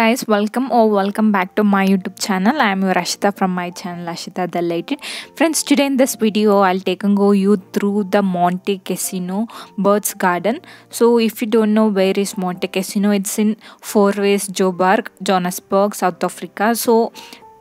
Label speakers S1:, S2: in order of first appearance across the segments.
S1: guys, welcome back to my YouTube channel. I am your Ashita from my channel Ashita the Lighted. Friends, today in this video I'll take and go you through the Montecasino Birds Garden. So if you don't know where is Montecasino, it's in Fourways, Johannesburg, South Africa. So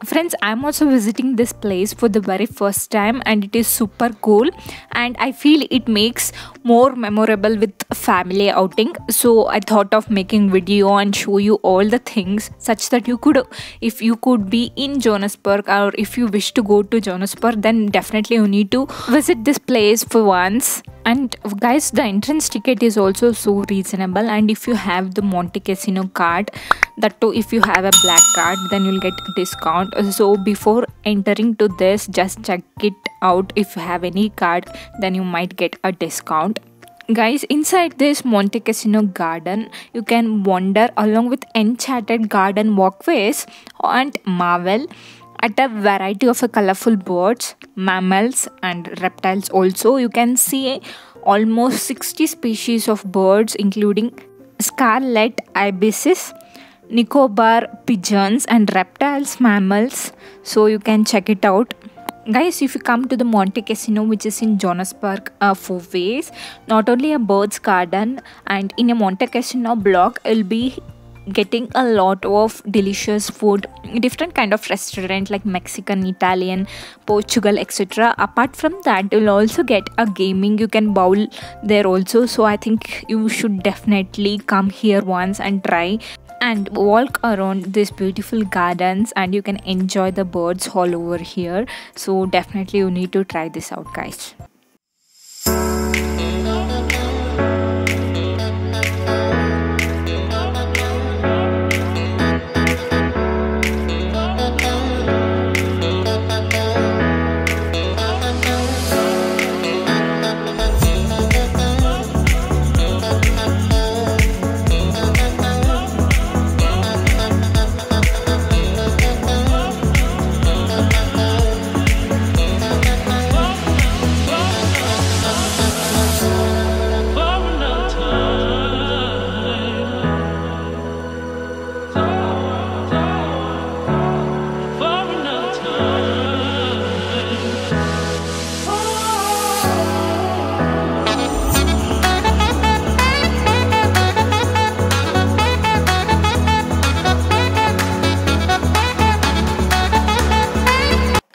S1: friends, I'm also visiting this place for the very first time and it is super cool, and I feel it makes more memorable with family outing. So I thought of making video and show you all the things such that you could, if you could be in Johannesburg or if you wish to go to Johannesburg, then definitely you need to visit this place for once. And guys, the entrance ticket is also so reasonable, and if you have the Montecasino card, that too if you have a black card, then you'll get a discount. So before entering to this, just check it out. If you have any card, then you might get a discount. Guys, inside this Montecasino garden, you can wander along with enchanted garden walkways and marvel at a variety of colorful birds, mammals and reptiles. Also, you can see almost 60 species of birds, including scarlet ibises, Nicobar pigeons and reptiles, mammals. So you can check it out. Guys, if you come to the Montecasino, which is in Johannesburg, Fourways, not only a bird's garden, and in a Montecasino block you'll be getting a lot of delicious food, different kind of restaurant like Mexican, Italian, Portugal, etc. Apart from that, you'll also get a gaming, you can bowl there also. So I think you should definitely come here once and try and walk around these beautiful gardens, and you can enjoy the birds all over here. So definitely you need to try this out, guys.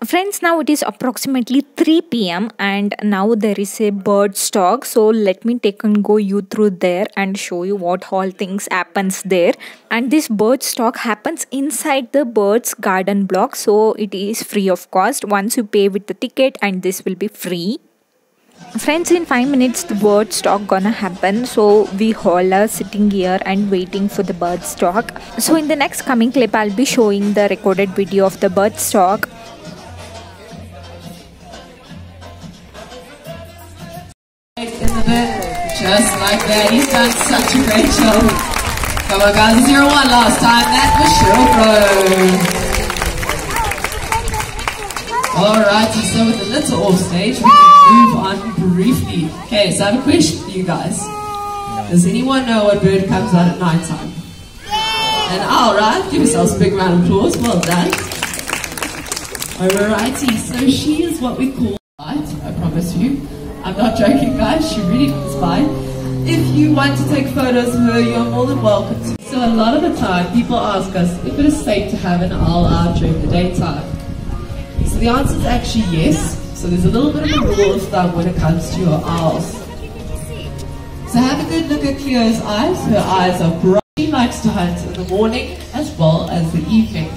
S1: Friends, now it is approximately 3 p.m. and now there is a bird stock. So let me take and go you through there and show you what all things happens there. And this bird stock happens inside the bird's garden block. So it is free of cost once you pay with the ticket, and this will be free. Friends, in 5 minutes the bird stock gonna happen, so we all are sitting here and waiting for the bird stock. So in the next coming clip I'll be showing the recorded video of the bird stock.
S2: Just like that, he's done such a great job. Come on guys, 0-1 last time, that was Trell. Alrighty, so with a little off stage, we can move on briefly. Okay, so I have a question for you guys. Does anyone know what bird comes out at night time? And alright, give yourselves a big round of applause, well done. Alrighty, so she is what we call light, I promise you. I'm not joking, guys, she really is fine. If you want to take photos of her, you're more than welcome to. So a lot of the time, people ask us if it is safe to have an owl out during the daytime. So the answer is actually yes. So there's a little bit of a rule of thumb when it comes to your owls. So have a good look at Cleo's eyes. Her eyes are bright. She likes to hunt in the morning as well as the evening.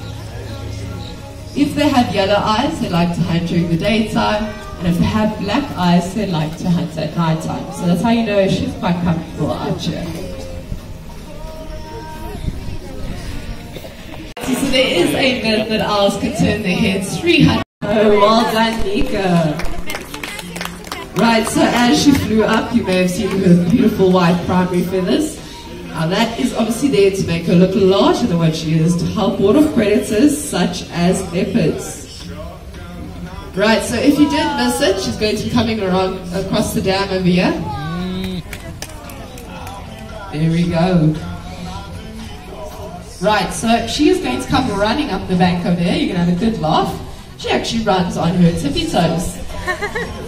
S2: If they have yellow eyes, they like to hunt during the daytime. And if they have black eyes, they like to hunt at night time. So that's how you know she's quite comfortable out here. So there is a myth that owls can turn their heads 300. Oh, well done, Nika. Right, so as she flew up, you may have seen her beautiful white primary feathers. Now that is obviously there to make her look larger than what she is, to help ward off predators such as leopards. Right, so if you did miss it, she's going to be coming around across the dam over here. There we go. Right, so she is going to come running up the bank over there. You're going to have a good laugh. She actually runs on her tippy toes.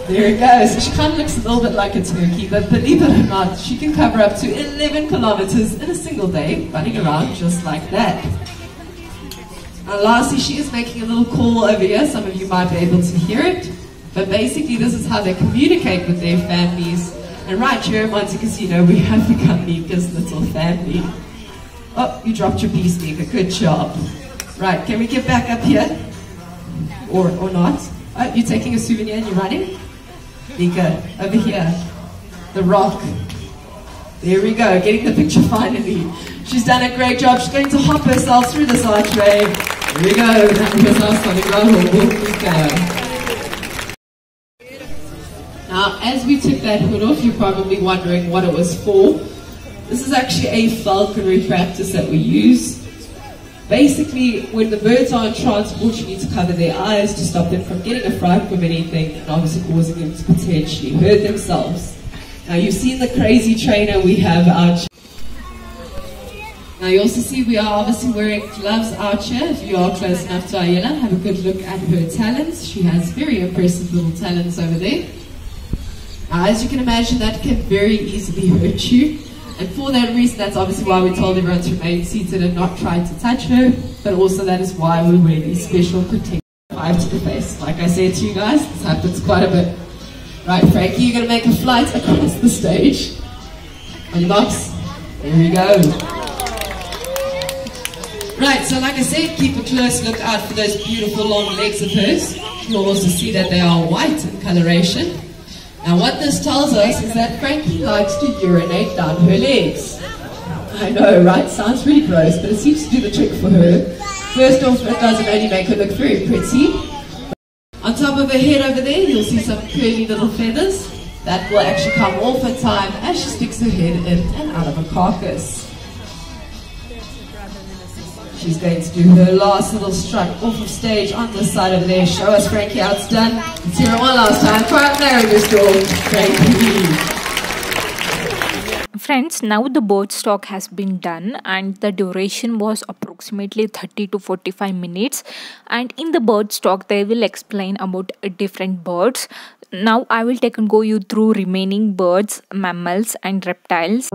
S2: There it goes. She kind of looks a little bit like a turkey, but believe it or not, she can cover up to 11 kilometers in a single day, running around just like that. And lastly, she is making a little call over here. Some of you might be able to hear it. But basically, this is how they communicate with their families. And right here in Montecasino, we have become Mika's little family. Oh, you dropped your piece, Mika. Good job. Right, can we get back up here? Or not? Oh, you're taking a souvenir and you're running? Mika, over here. The rock. There we go, getting the picture finally. She's done a great job. She's going to hop herself through this archway. Here we go. Here's our Sonic Mika. Now, as we took that hood off, you're probably wondering what it was for. This is actually a falconry practice that we use. Basically, when the birds are in transport, you need to cover their eyes to stop them from getting a fright from anything and obviously causing them to potentially hurt themselves. Now, you've seen the crazy trainer we have out. Now, you also see we are obviously wearing gloves out here. If you are close enough to Ayela, have a good look at her talons. She has very impressive little talons over there. Now, as you can imagine, that can very easily hurt you. And for that reason, that's obviously why we told everyone to remain seated and not try to touch her. But also that is why we wear these special protective to the face. Like I said to you guys, this happens quite a bit. Right, Frankie, you're going to make a flight across the stage. Unlocks. There we go. Right, so like I said, keep a close look out for those beautiful long legs of hers. You'll also see that they are white in coloration. Now what this tells us is that Frankie likes to urinate down her legs. I know, right? Sounds really gross, but it seems to do the trick for her. First off, it doesn't only make her look very pretty. On top of her head over there, you'll see some curly little feathers. That will actually come off at time as she sticks her head in and out of a carcass. She's going to do her last little strut off of stage on this side over there. Show us, Frankie, how it's done. Let's hear it one last time. Try it there, Mr. Frankie.
S1: Friends, now the bird stock has been done and the duration was approximately 30 to 45 minutes. And in the bird stock, they will explain about different birds. Now I will take and go you through remaining birds, mammals and reptiles.